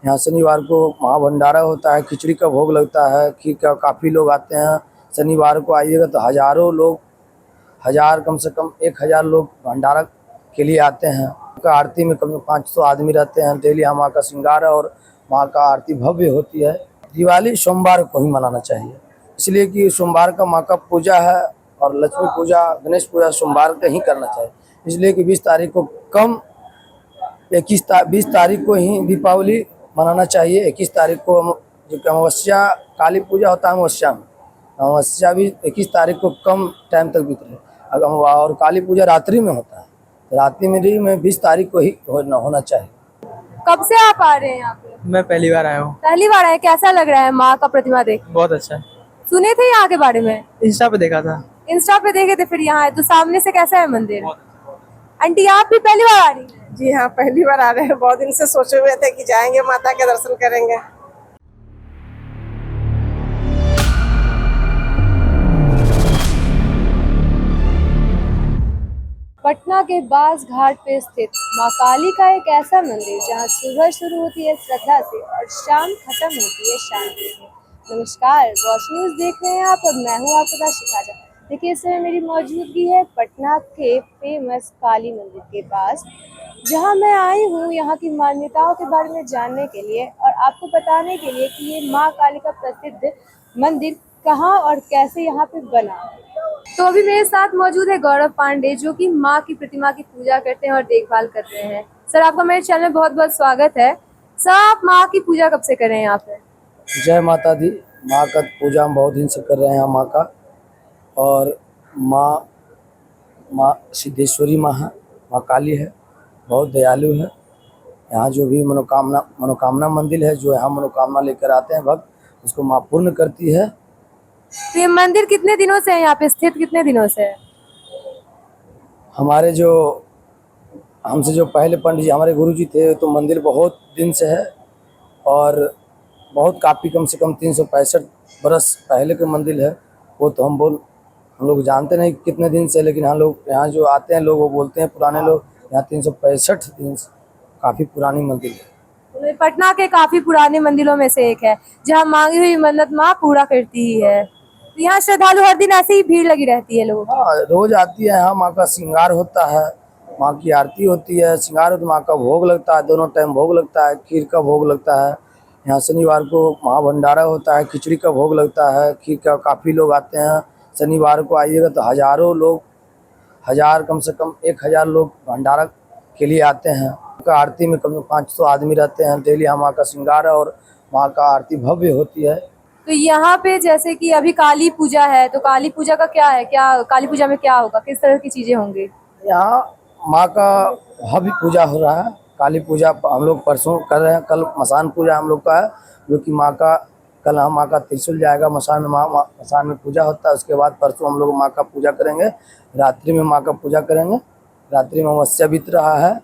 यहाँ शनिवार को महाभंडारा होता है, खिचड़ी का भोग लगता है, खीर का, काफ़ी लोग आते हैं। शनिवार को आइएगा तो हज़ारों लोग, हज़ार कम से कम 1000 लोग भंडारा के लिए आते हैं। का आरती में कम से कम 500 आदमी रहते हैं। डेली यहाँ माँ का श्रृंगार है और माँ का आरती भव्य होती है। दिवाली सोमवार को ही मनाना चाहिए, इसलिए कि सोमवार का माँ का पूजा है और लक्ष्मी पूजा, गणेश पूजा सोमवार का ही करना चाहिए। इसलिए कि 20 तारीख को कम 20 तारीख को ही दीपावली मनाना चाहिए। 21 तारीख को जो कि अमावस्या, काली पूजा होता है अमावस्या में, अमावस्या भी 21 तारीख को कम टाइम तक बीत रही है। और काली पूजा रात्रि में होता है, तो रात्रि में 20 तारीख को ही होना चाहिए। कब से आप आ रहे हैं यहाँ पे? मैं पहली बार आया हूँ। पहली बार आए, कैसा लग रहा है माँ का प्रतिमा देख? बहुत अच्छा। सुने थे यहाँ के बारे में? इंस्टा पे देखा था। इंस्टा पे देखे थे, फिर यहाँ आए, तो सामने से कैसा है मंदिर? आंटी आप भी पहली बार आ रही हैं? जी हाँ, पहली बार आ रहे हैं। बहुत दिन से सोचे हुए थे कि जाएंगे, माता के दर्शन करेंगे। पटना के बास घाट पे स्थित माँ काली का एक ऐसा मंदिर जहाँ सुबह शुरू होती है श्रद्धा से और शाम खत्म होती है शांति से। नमस्कार, वॉच न्यूज देख रहे हैं आप और मैं हूँ आपके पास शिखाजा। देखिए, इस समय मेरी मौजूदगी है पटना के फेमस काली मंदिर के पास, जहाँ मैं आई हूँ यहाँ की मान्यताओं के बारे में जानने के लिए और आपको बताने के लिए कि ये माँ काली का प्रसिद्ध मंदिर कहाँ और कैसे यहाँ पे बना। तो अभी मेरे साथ मौजूद है गौरव पांडे, जो कि माँ की प्रतिमा की पूजा करते हैं और देखभाल कर रहे हैं। सर, आपका मेरे चैनल में बहुत बहुत स्वागत है। सर, आप माँ की पूजा कब से कर रहे हैं यहाँ पे? जय माता दी। माँ का पूजा हम बहुत दिन से कर रहे हैं माँ का, और माँ सिद्धेश्वरी माँ है, माँ काली है, बहुत दयालु है। यहाँ जो भी मनोकामना मंदिर है, जो यहाँ मनोकामना लेकर आते हैं भक्त, उसको माँ पूर्ण करती है। तो ये मंदिर कितने दिनों से है यहाँ पे स्थित, कितने दिनों से है? हमारे जो हमसे जो पहले पंडित जी, हमारे गुरु जी थे, तो मंदिर बहुत दिन से है और बहुत काफ़ी कम से कम 365 बरस पहले के मंदिर है। वो तो हम लोग जानते नहीं कितने दिन से, लेकिन हम लोग यहाँ जो आते हैं लोग, वो बोलते हैं पुराने लोग, यहाँ 365 दिन काफ़ी पुरानी मंदिर है। तो पटना के काफी पुराने मंदिरों में से एक है, जहाँ मांगी हुई मन्नत माँ पूरा करती ही है। तो यहाँ श्रद्धालु हर दिन ऐसे ही भीड़ लगी रहती है लोगों की? हाँ, रोज आती है। यहाँ माँ का श्रृंगार होता है, माँ की आरती होती है, श्रृंगार होता है, माँ का भोग लगता है, दोनों टाइम भोग लगता है, खीर का भोग लगता है। यहाँ शनिवार को महाभंडारा होता है, खिचड़ी का भोग लगता है, खीर का, काफ़ी लोग आते हैं। शनिवार को आइएगा तो हज़ारों लोग, हज़ार कम से कम 1000 लोग भंडारा के लिए आते हैं। का आरती में कम से कम 500 आदमी रहते हैं। डेली यहाँ माँ का श्रृंगार है और माँ का आरती भव्य होती है। तो यहाँ पे जैसे कि अभी काली पूजा है, तो काली पूजा का क्या है, क्या काली पूजा में क्या होगा, किस तरह की चीजें होंगी? यहाँ माँ का भव्य पूजा हो रहा है। काली पूजा हम लोग परसों कर रहे हैं, कल मसान पूजा हम लोग का है, जो कि माँ का, कल हम माँ का त्रिशूल जाएगा मसान में, मसान में पूजा होता है। उसके बाद परसों हम लोग माँ का पूजा करेंगे, रात्रि में माँ का पूजा करेंगे। रात्रि में अमावस्या बीत रहा है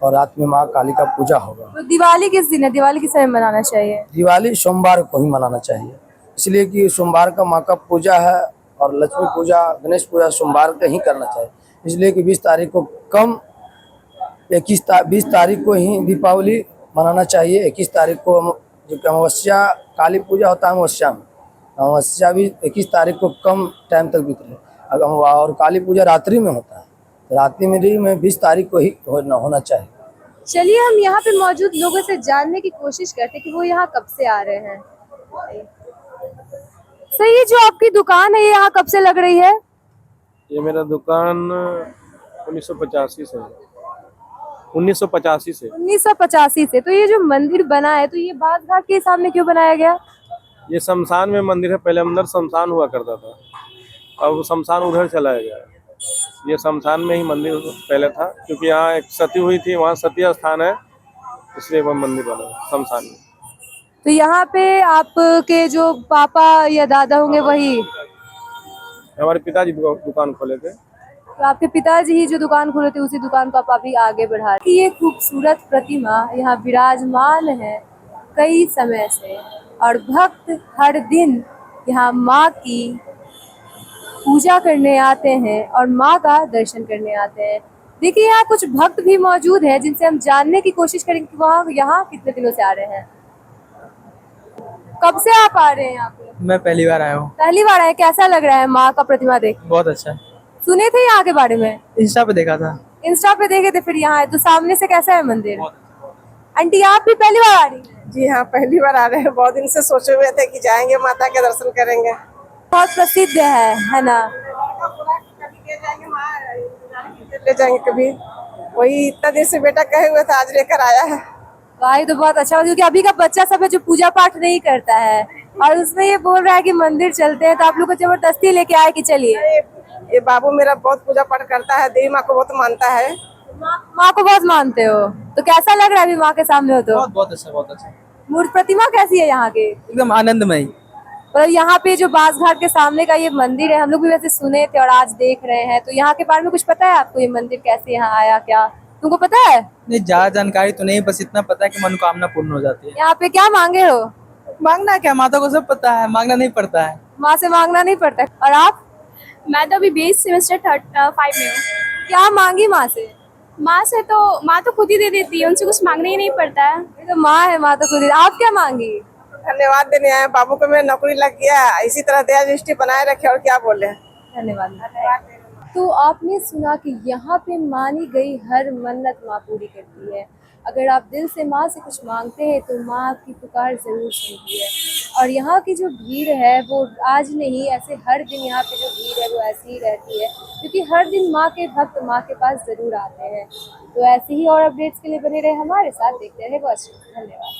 और रात में माँ काली का पूजा होगा। तो दिवाली किस दिन है, दिवाली किस समय मनाना चाहिए? दिवाली सोमवार को ही मनाना चाहिए, इसलिए कि सोमवार का माँ का पूजा है और लक्ष्मी पूजा, गणेश पूजा सोमवार का ही करना चाहिए। इसलिए कि 20 तारीख को कम 20 तारीख को ही दीपावली मनाना चाहिए। 21 तारीख को जो कि अमावस्या, काली पूजा होता है अमावस्या में, अमावस्या भी 21 तारीख को कम टाइम तक बीत रही है। और काली पूजा रात्रि में होता है, तो रात्रि में 20 तारीख को ही होना चाहिए। चलिए, हम यहाँ पे मौजूद लोगों से जानने की कोशिश करते हैं कि वो यहाँ कब से आ रहे हैं। सही है, जो आपकी दुकान है ये यहाँ कब से लग रही है? ये मेरा दुकान 1985 से है। 1985 से। 1985 से। तो ये जो मंदिर बना है, तो ये बास घाट के सामने क्यों बनाया गया? ये शमशान में मंदिर है। पहले अंदर शमशान हुआ करता था, अब शमशान उधर चलाया गया है। ये शमशान में ही मंदिर पहले था, क्योंकि यहाँ एक सती हुई थी, वहाँ सती स्थान है, इसलिए वह मंदिर बना शमशान में। तो यहाँ पे आपके जो पापा या दादा होंगे वही? हमारे पिताजी दुकान खोले थे। तो आपके पिताजी ही जो दुकान खोले थे, उसी दुकान को आप अभी आगे बढ़ा रहे हैं। ये खूबसूरत प्रतिमा यहाँ विराजमान है कई समय से, और भक्त हर दिन यहाँ माँ की पूजा करने आते हैं और माँ का दर्शन करने आते हैं। देखिए यहाँ कुछ भक्त भी मौजूद हैं जिनसे हम जानने की कोशिश करेंगे कि वहाँ यहाँ कितने दिनों से आ रहे हैं। कब से आप आ रहे हैं यहाँ पे? मैं पहली बार आया हूँ। पहली बार आए, कैसा लग रहा है माँ का प्रतिमा देख? बहुत अच्छा। सुने थे यहाँ के बारे में? इंस्टा पे देखा था। इंस्टा पे देखे थे, फिर यहाँ आए तो सामने से कैसा है मंदिर? आंटी आप भी पहली बार आ रही हैं? जी हाँ, पहली बार आ रहे हैं। बहुत दिन से सोचे हुए थे कि जाएंगे माता के दर्शन करेंगे। बहुत प्रसिद्ध है ना? ले जाएंगे कभी, वही इतना देर से बेटा कहे हुए था, आज लेकर आया है। भाई तो बहुत अच्छा, क्योंकि अभी का बच्चा सब है जो पूजा पाठ नहीं करता है और उसमें ये बोल रहा है कि मंदिर चलते हैं, तो आप लोग को जबरदस्ती लेके आए कि चलिए। ये बाबू मेरा बहुत पूजा पाठ करता है, देवी माँ को बहुत मानता है। माँ को बहुत मानते हो, तो कैसा लग रहा है अभी माँ के सामने हो तो? बहुत बहुत अच्छा, बहुत अच्छा। मूर्ति प्रतिमा कैसी है यहाँ की? एकदम आनंदमय। पर यहाँ पे जो बास घाट के सामने का ये मंदिर है, हम लोग भी वैसे सुने थे और आज देख रहे हैं, तो यहाँ के बारे में कुछ पता है आपको? ये मंदिर कैसे यहाँ आया, क्या तुमको पता है? नहीं, ज्यादा जानकारी तो नहीं, बस इतना पता है कि मनोकामना पूर्ण हो जाती है। यहाँ पे क्या मांगे हो? मांगना क्या, माता को सब पता है, मांगना नहीं पड़ता है। माँ से मांगना नहीं पड़ता। और आप? मैं तो अभी 20 सेमेस्टर 5 में हूँ। क्या मांगी माँ से? माँ तो खुद ही दे देती है, उनसे कुछ मांगना ही नहीं पड़ता है। ये तो माँ है, माँ तो खुद। आप क्या मांगी? धन्यवाद देने आए, बाबू को मेरा नौकरी लग गया, इसी तरह दया दृष्टि बनाए रखे, और क्या बोले। धन्यवाद। तो आपने सुना कि यहाँ पे मानी गई हर मन्नत माँ पूरी करती है। अगर आप दिल से माँ से कुछ मांगते हैं तो माँ आपकी पुकार ज़रूर सुनती है। और यहाँ की जो भीड़ है वो आज नहीं, ऐसे हर दिन यहाँ पे जो भीड़ है वो ऐसी ही रहती है, क्योंकि हर दिन माँ के भक्त माँ के पास ज़रूर आते हैं। तो ऐसे ही और अपडेट्स के लिए बने रहे हमारे साथ, देखते रहे वॉच। धन्यवाद।